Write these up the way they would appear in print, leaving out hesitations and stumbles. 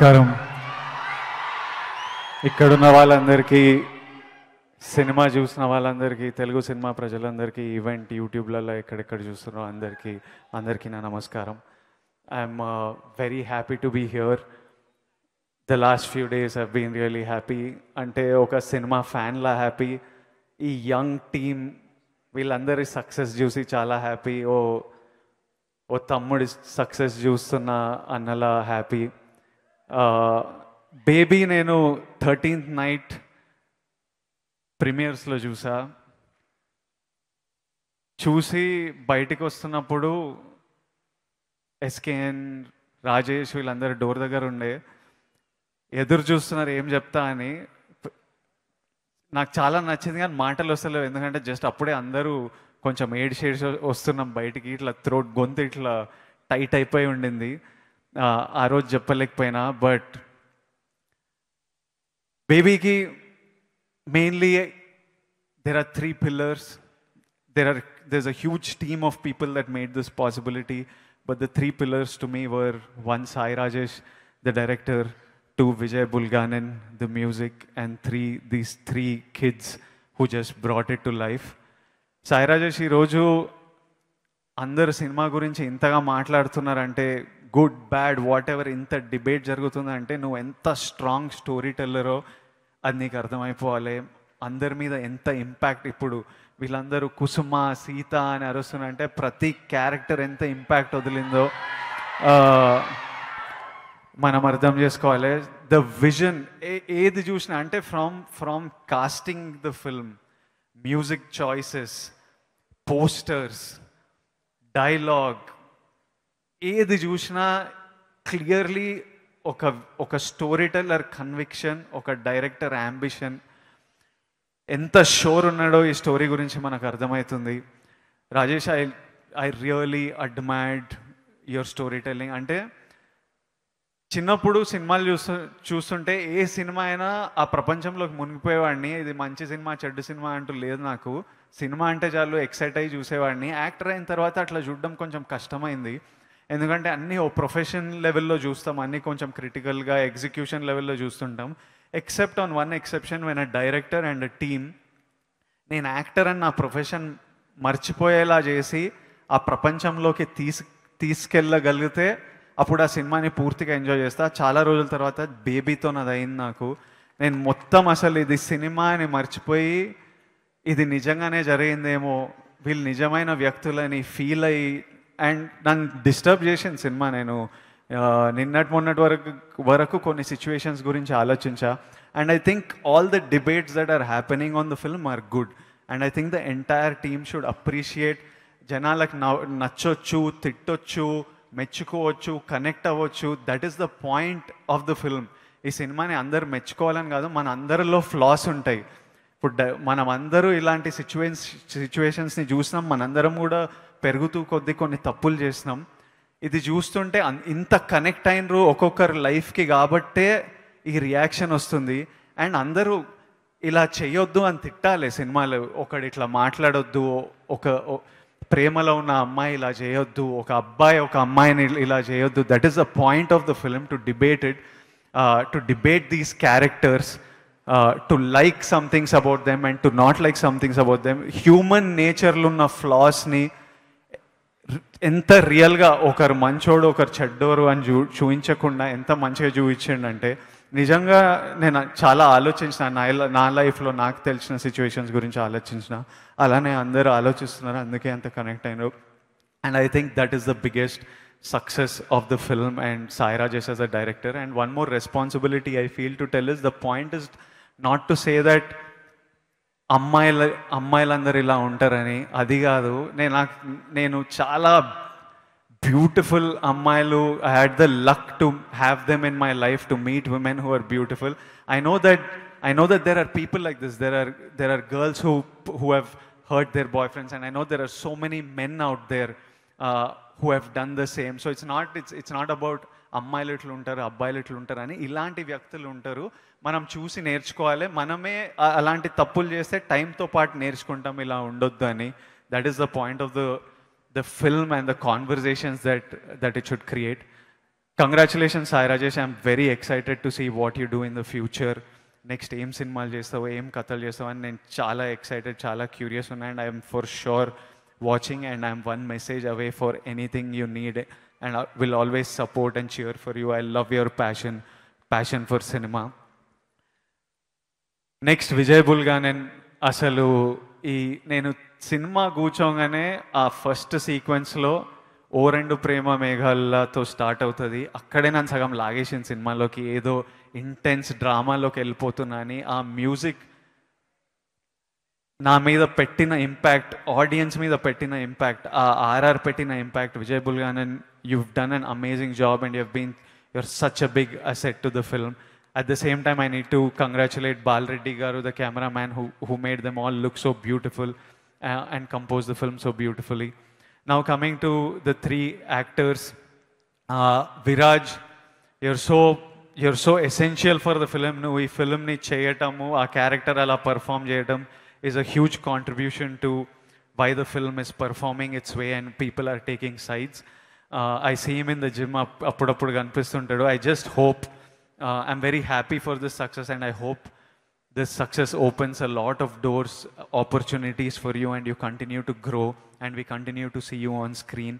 నమస్కారం. ఇక్కడున్న వాళ్ళందరికీ, సినిమా చూసిన వాళ్ళందరికీ, తెలుగు సినిమా ప్రజలందరికీ, ఈవెంట్ యూట్యూబ్లలో ఎక్కడెక్కడ చూస్తున్నారో అందరికీ నా నమస్కారం. I'm very happy to be here. The last few days have been really happy. అంటే ఒక సినిమా ఫ్యాన్లా హ్యాపీ. ఈ యంగ్ టీమ్ వీళ్ళందరి సక్సెస్ చూసి చాలా హ్యాపీ. ఓ తమ్ముడి సక్సెస్ చూస్తున్న అన్నలా హ్యాపీ. బేబీ నేను 13th నైట్ ప్రీమియర్స్లో చూసి బయటికి వస్తున్నప్పుడు ఎస్కేఎన్, రాజేష్ వీళ్ళందరూ డోర్ దగ్గర ఉండే ఎదురు చూస్తున్నారు ఏం చెప్తా అని. నాకు చాలా నచ్చింది కానీ మాటలు వస్తలేవు, ఎందుకంటే జస్ట్ అప్పుడే అందరూ కొంచెం ఏడ్ షేడ్స్ వస్తున్నాం బయటికి. ఇట్లా గొంతు ఇట్లా టైట్ అయిపోయి ఉండింది. ఆ రోజు చెప్పలేకపోయినా. బట్ బేబీకి mainly there are 3 pillars. There's a huge team of people that made this possibility, but the 3 pillars to me were: 1, Sai Rajesh, the director; 2, Vijay Bulganan, the music; and 3, these 3 kids who just brought it to life. Sai Rajesh, ఈ రోజు అందరు cinema గురించి ఇంతగా మాట్లాడుతున్నారంటే, good bad what ever, ఇంత debate జరుగుతుందంటే నువ్వు ఎంత స్ట్రాంగ్ స్టోరీ టెల్లరో అది నీకు అర్థమైపోవాలి. అందరి మీద ఎంత ఇంపాక్ట్, ఇప్పుడు వీళ్ళందరూ కుసుమ, సీత అని అరుస్తున్నారంటే ప్రతి క్యారెక్టర్ ఎంత ఇంపాక్ట్ వదిలిందో మనం అర్థం చేసుకోవాలి. ద విజన్ ఏది చూసినా అంటే from casting the film, music choices, posters, dialogue, ఏది చూసినా క్లియర్లీ ఒక స్టోరీ టెల్లర్ కన్విక్షన్, ఒక డైరెక్టర్ అంబిషన్, ఎంత షోర్ ఉన్నాడో ఈ స్టోరీ గురించి మనకు అర్థమవుతుంది. Rajesh, I really admired your storytelling. అంటే చిన్నప్పుడు సినిమాలు చూస్తుంటే ఏ సినిమా అయినా ఆ ప్రపంచంలోకి మునిగిపోయేవాడిని. ఇది మంచి సినిమా చెడ్డ సినిమా అంటూ లేదు నాకు. సినిమా అంటే చాలు ఎక్సైట్ అయ్యి చూసేవాడిని. యాక్టర్ అయిన తర్వాత అట్లా చూడడం కొంచెం కష్టమైంది, ఎందుకంటే అన్నీ ఓ ప్రొఫెషన్ లెవెల్లో చూస్తాం, అన్నీ కొంచెం క్రిటికల్గా ఎగ్జిక్యూషన్ లెవెల్లో చూస్తుంటాం. Except on one exception, when a director and a team నేను యాక్టర్ అని నా ప్రొఫెషన్ మర్చిపోయేలా చేసి ఆ ప్రపంచంలోకి తీసుకెళ్ళగలిగితే అప్పుడు ఆ సినిమాని పూర్తిగా ఎంజాయ్ చేస్తా. చాలా రోజుల తర్వాత బేబీతో నాది అయింది నాకు. నేను మొత్తం అసలు ఇది సినిమా అని మర్చిపోయి ఇది నిజంగానే జరిగిందేమో, వీళ్ళు నిజమైన వ్యక్తులని ఫీల్ అయ్యి, అండ్ నన్ను డిస్టర్బ్ చేసిన సినిమా. నేను మొన్నటి వరకు కొన్ని సిచ్యువేషన్స్ గురించి ఆలోచించా. And I think all the debates that are happening on the film are good. And I think the entire team should appreciate. జనాలకు నచ్చొచ్చు, తిట్టొచ్చు, మెచ్చుకోవచ్చు, కనెక్ట్ అవ్వచ్చు. That is the point of the film. ఈ సినిమాని అందరూ మెచ్చుకోవాలని కాదు, మన అందరిలో ఫ్లాస్ ఉంటాయి. ఇప్పుడు మనం అందరూ ఇలాంటి సిచ్యువేషన్స్ని చూసినాం, మనందరం కూడా పెరుగుతూ కొద్దీ కొన్ని తప్పులు చేసినాం. ఇది చూస్తుంటే ఇంత కనెక్ట్ అయినరు ఒక్కొక్కరు లైఫ్కి కాబట్టే ఈ రియాక్షన్ వస్తుంది. అండ్ అందరూ ఇలా చేయొద్దు అని తిట్టాలి సినిమాలో. ఒకడు ఇట్లా మాట్లాడొద్దు, ఒక ప్రేమలో ఉన్న అమ్మాయి ఇలా చేయొద్దు, ఒక అబ్బాయి ఒక అమ్మాయిని ఇలా చేయొద్దు. That is the point of the film, to debate it, to debate these characters, to like some things about them and to not like some things about them. Human నేచర్లో ఉన్న ఫ్లాస్ని ఎంత రియల్గా ఒకరు మంచోడు ఒకరు చెడ్డోరు అని చూపించకుండా ఎంత మంచిగా చూపించిండంటే, నిజంగా నేను చాలా ఆలోచించిన, నా లైఫ్లో నాకు తెలిసిన సిచ్యువేషన్స్ గురించి ఆలోచించిన. అలానే అందరూ ఆలోచిస్తున్నారు, అందుకే అంత కనెక్ట్ అయినారు. And I think that is the biggest success of the film and Sai Rajesh as a director. And one more responsibility I feel to tell is, the point is not to say that అమ్మాయిలందరూ ఇలా ఉంటారని, అది కాదు. నేను చాలా beautiful అమ్మాయిలు, I had the luck to have them in my life, to meet women who are beautiful. I know that there are people like this. There are girls who have hurt their boyfriends, and I know there are so many men out there who have done the same. So it's not about అమ్మాయిలు ఇట్లు ఉంటారు, అబ్బాయిలు ఇట్లు ఉంటారు అని. ఇలాంటి వ్యక్తులు ఉంటారు, మనం చూసి నేర్చుకోవాలి. మనమే అలాంటి తప్పులు చేస్తే టైంతో పాటు నేర్చుకుంటాం ఇలా ఉండొద్దు అని. That is the point of the film and the conversations that it should create. Congratulations Sai Rajesh. I'm very excited to see what you do in the future. Next ఏం సినిమాలు చేస్తావు, ఏం కథలు చేస్తావు అని నేను చాలా ఎక్సైటెడ్, చాలా క్యూరియస్ ఉన్నా. And I'm for sure watching and I'm one message away for anything you need and will always support and cheer for you. I love your passion for cinema. Next Vijay Bulganin. అసలు నేను cinema కూర్చోగానే ఆ first సీక్వెన్స్లో ఓ రెండు ప్రేమ మేఘాలతో start అవుతుంది. అక్కడే నన్ను సగం లాగేసింది సినిమాలోకి, ఏదో ఇంటెన్స్ డ్రామాలోకి వెళ్ళిపోతున్నా అని. ఆ మ్యూజిక్ నా మీద పెట్టిన ఇంపాక్ట్, ఆడియన్స్ మీద పెట్టిన ఇంపాక్ట్, ఆ ఆర్ఆర్ పెట్టిన impact. Vijay Bulganin, you've done an amazing job and you're such a big asset to the film. At the same time, I need to congratulate Bal Reddy Garu, the cameraman who made them all look so beautiful and composed the film so beautifully. Now coming to the three actors, Viraj, you're so essential for the film. Nu ee film ni cheyatamu, aa character ala perform cheyatam is a huge contribution to why the film is performing its way and people are taking sides. I see him in the gym appudu kanipistuntadu. I just hope, I'm very happy for this success and I hope this success opens a lot of doors, opportunities for you and you continue to grow and we continue to see you on screen.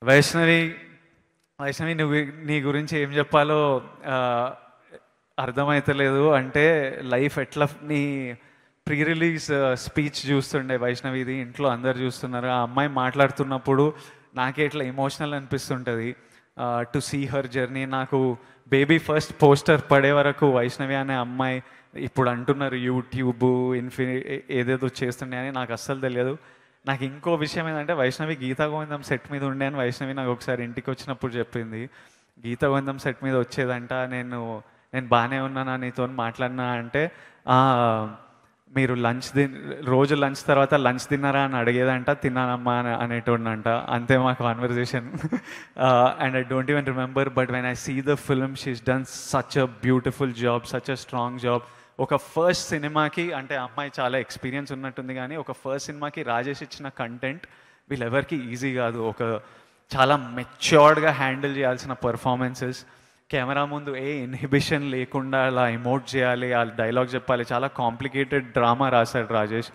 Vaishnavi నువ్వు నీ గురించి ఏం చెప్పాలో అర్థమవుతలేదు. అంటే life ఎట్లా, నీ pre release speech చూస్తుండే వైష్ణవిది, ఇంట్లో అందరు చూస్తున్నారు. ఆ అమ్మాయి మాట్లాడుతున్నప్పుడు నాకే ఇట్లా ఎమోషనల్ అనిపిస్తుంటుంది టు సీ హర్ జర్నీ. నాకు బేబీ ఫస్ట్ పోస్టర్ పడే వరకు వైష్ణవి అనే అమ్మాయి, ఇప్పుడు అంటున్నారు యూట్యూబ్ ఏదేదో చేస్తుండే అని, నాకు అస్సలు తెలియదు. నాకు ఇంకో విషయం ఏంటంటే వైష్ణవి గీతా గోవిందం సెట్ మీద ఉండే అని వైష్ణవి నాకు ఒకసారి ఇంటికి వచ్చినప్పుడు చెప్పింది. గీతా గోవిందం సెట్ మీద వచ్చేదంట, నేను బాగానే ఉన్నానా నీతో మాట్లాడినా అంటే, మీరు రోజు లంచ్ తర్వాత లంచ్ తిన్నారా అని అడిగేదంట, తిన్నానమ్మా అనేటోడినంట. అంతే మా conversation. And I don't even remember, but when I see the film she's done such a beautiful job, such a strong job. ఒక ఫస్ట్ సినిమాకి, అంటే అమ్మాయి చాలా ఎక్స్పీరియన్స్ ఉన్నట్టుంది కానీ ఒక ఫస్ట్ సినిమాకి రాజేష్ ఇచ్చిన కంటెంట్ వీళ్ళెవరికి ఈజీ కాదు. ఒక చాలా మెచ్యూర్డ్గా హ్యాండిల్ చేయాల్సిన పర్ఫార్మెన్సెస్, కెమెరా ముందు ఏ ఇన్హిబిషన్ లేకుండా అలా ఎమోట్ చేయాలి, ఆ డైలాగ్ చెప్పాలి. చాలా కాంప్లికేటెడ్ డ్రామా రాశాడు రాజేష్.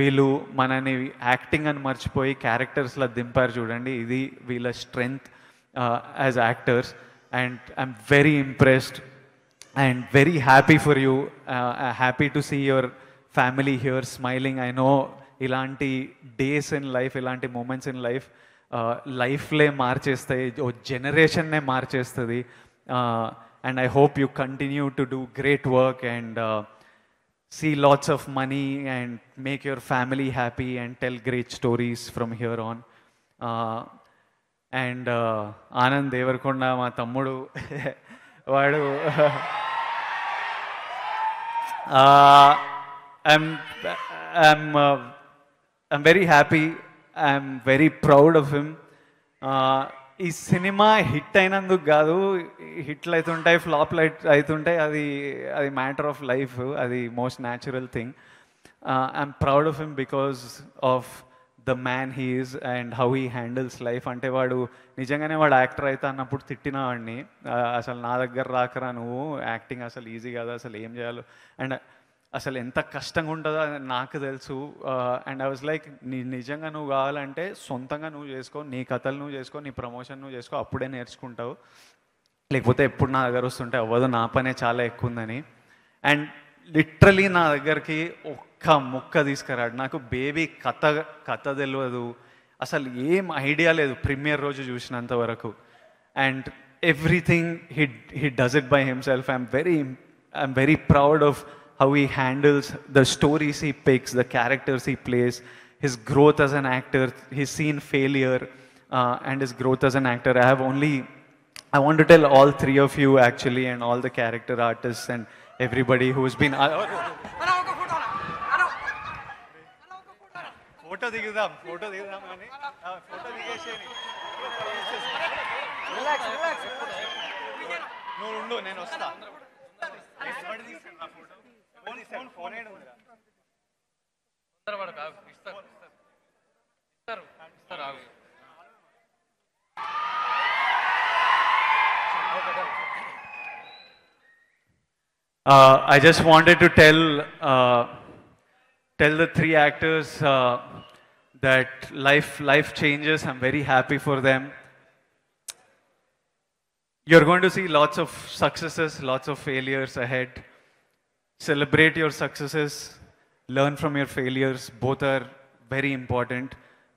వీళ్ళు మనని యాక్టింగ్ అని మర్చిపోయి క్యారెక్టర్స్లా దింపారు చూడండి, ఇది వీళ్ళ strength as actors. And I'm very impressed and very happy for you, happy to see your family here smiling. I know ilanti days in life, ilanti moments in life, life le marchestayi, o generation ne marchestadi. And I hope you continue to do great work and see lots of money and make your family happy and tell great stories from here on. And Anand Devarakonda ma tammudu వాడు I'm very happy, I'm very proud of him. ఈ cinema hit అయినందుకు కాదు, హిట్లు అవుతుంటాయి, ఫ్లాప్లు అవుతుంటాయి, అది matter of life, అది most natural thing. I'm proud of him because of the man he is and how he handles life. అంటే వాడు నిజంగానే వాడు యాక్టర్ అయితే అన్నప్పుడు తిట్టిన వాడిని, అసలు నా దగ్గర రాకరా నువ్వు, యాక్టింగ్ అసలు ఈజీ కాదు, అసలు ఏం చేయాలో అండ్ అసలు ఎంత కష్టంగా ఉంటుందో నాకు తెలుసు. అండ్ ఐ వాజ్ లైక్, నిజంగా నువ్వు కావాలంటే సొంతంగా నువ్వు చేసుకో, నీ కథలు నువ్వు చేసుకో, నీ ప్రమోషన్ నువ్వు చేసుకో, అప్పుడే నేర్చుకుంటావు, లేకపోతే ఎప్పుడు నా దగ్గర వస్తుంటే అవ్వదు, నా పనే చాలా ఎక్కువ ఉందని. అండ్ లిటరలీ నా దగ్గరికి ఒక్క ముక్క తీసుకురాడు. నాకు బేబీ కథ తెలియదు, అసలు ఏం ఐడియా లేదు ప్రీమియర్ రోజు చూసినంత వరకు. And everything he does it by himself. I'm very proud of how he handles the stories he picks, the characters he plays, his growth as an actor. He's seen failure and his growth as an actor. I want to tell all three of you actually, and all the character artists and everybody who's been photo digudam ani photo digesheni relax no undu nenu vasta everybody తీసుకున్నా photo phone ఏడు ఉందిరా అందరూ వరకు ఇస్తారు ఆగు I just wanted to tell the three actors that life changes. I'm very happy for them. You're going to see lots of successes, lots of failures ahead. Celebrate your successes, learn from your failures. Both are very important.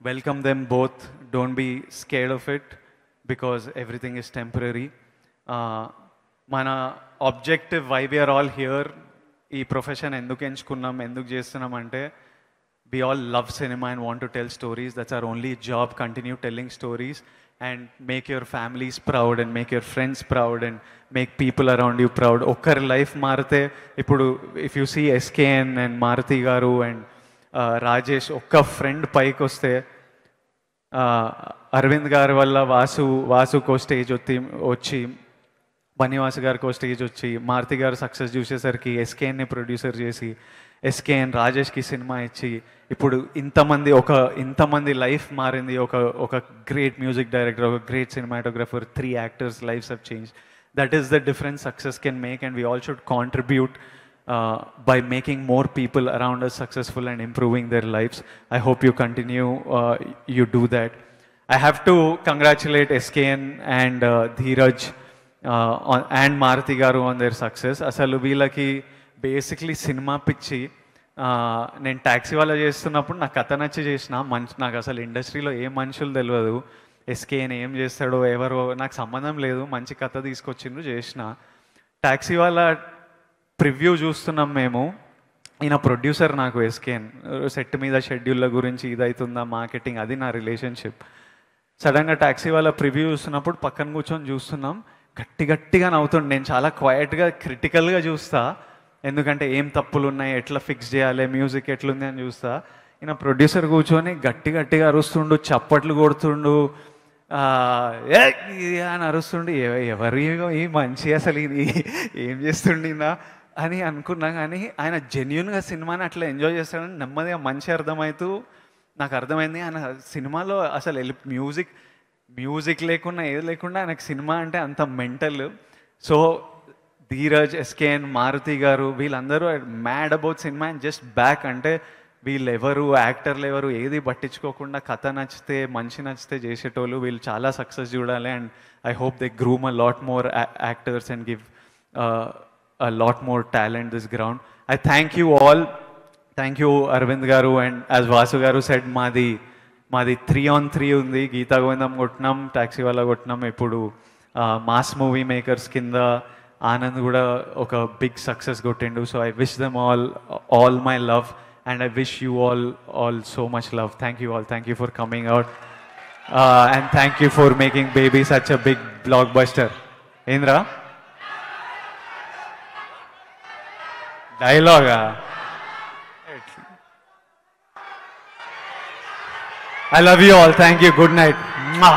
Welcome them both. Don't be scared of it because everything is temporary. Mana objective, why we are all here, ఈ profession ఎందుకు ఎంచుకున్నాం, ఎందుకు చేస్తున్నాం అంటే we all love cinema and want to tell stories. That's our only job. Continue telling stories and make your families proud and make your friends proud and make people around you proud. ఒక్కరి life మారితే ఇప్పుడు if you see SKN and Maruti గారు and Rajesh ఒక్క friend పైకి వస్తే అరవింద్ గారి వల్ల వాసుకో stage వచ్చి బనివాస్ గారికి స్టేజ్ వచ్చి మారుతి గారు సక్సెస్ చూసేసరికి ఎస్కేఎన్ని ప్రొడ్యూసర్ చేసి ఎస్కేఎన్ రాజేష్కి సినిమా ఇచ్చి ఇప్పుడు ఇంతమంది లైఫ్ మారింది. ఒక గ్రేట్ మ్యూజిక్ డైరెక్టర్, ఒక great cinematographer, 3 actors lives have changed. That is the difference success can make, and we all should contribute by making more people around us successful and improving their lives. I hope you continue, you do that. I have to congratulate SKN and Dheeraj and Maruti garu on their success. అసలు వీళ్ళకి basically cinema పిచ్చి. నేను taxi వాళ్ళ చేస్తున్నప్పుడు నాకు కథ నచ్చి చేసిన నాకు అసలు ఇండస్ట్రీలో ఏ మనుషులు తెలియదు, ఎస్కేఎన్ ఏం చేస్తాడో ఎవరో నాకు సంబంధం లేదు, మంచి కథ తీసుకొచ్చిండ్రు చేసిన. ట్యాక్సీ వాళ్ళ ప్రివ్యూ చూస్తున్నాం మేము, ఈయన ప్రొడ్యూసర్ నాకు ఎస్కేఎన్, సెట్ మీద షెడ్యూళ్ళ గురించి ఇదవుతుందా మార్కెటింగ్, అది నా రిలేషన్షిప్. సడన్గా ట్యాక్సీ వాళ్ళ ప్రివ్యూ చూస్తున్నప్పుడు పక్కన కూర్చొని చూస్తున్నాం, గట్టిగా నవ్వుతుండే. నేను చాలా క్వైట్గా క్రిటికల్గా చూస్తా, ఎందుకంటే ఏం తప్పులు ఉన్నాయి, ఎట్లా ఫిక్స్ చేయాలి, మ్యూజిక్ ఎట్లుంది అని చూస్తా. ఈయన ప్రొడ్యూసర్ కూర్చొని గట్టిగా అరుస్తుండు, చప్పట్లు కొడుతుండు, అని అరుస్తుండు. ఎవరి ఈ మంచి అసలు ఇది ఏం చేస్తుండినా అని అనుకున్నా. కానీ ఆయన జెన్యున్గా సినిమాని అట్లా ఎంజాయ్ చేస్తాడని నెమ్మదిగా మంచి అర్థమవుతూ నాకు అర్థమైంది. ఆయన సినిమాలో అసలు మ్యూజిక్ లేకుండా ఏది లేకుండా ఆయనకు సినిమా అంటే అంత మెంటల్. సో ధీరజ్, ఎస్కేఎన్, మారుతి గారు వీళ్ళందరూ మ్యాడ్ అబౌట్ సినిమా అండ్ జస్ట్ బ్యాక్. అంటే వీళ్ళెవరు యాక్టర్లు ఎవరు ఏది పట్టించుకోకుండా కథ నచ్చితే మనిషి నచ్చితే చేసేటోళ్ళు. వీళ్ళు చాలా సక్సెస్ చూడాలి and I hope they groom a lot more actors and give a lot more talent this ground. I thank you all. Thank you Aravind garu. And as Vasu గారు సెడ్ మాది 3-on-3 ఉంది. గీతా గోవిందం కొట్టినాం, ట్యాక్సీ వాళ్ళ కొట్టినాం, ఇప్పుడు మాస్ మూవీ మేకర్స్ కింద ఆనంద్ కూడా ఒక big success కొట్టిండు. So I wish them all my love and I wish you all so much love. Thank you all. Thank you for coming out and thank you for making Baby such a big blockbuster. ఏంద్రా డైలాగా? I love you all. Thank you. Good night. Mwah.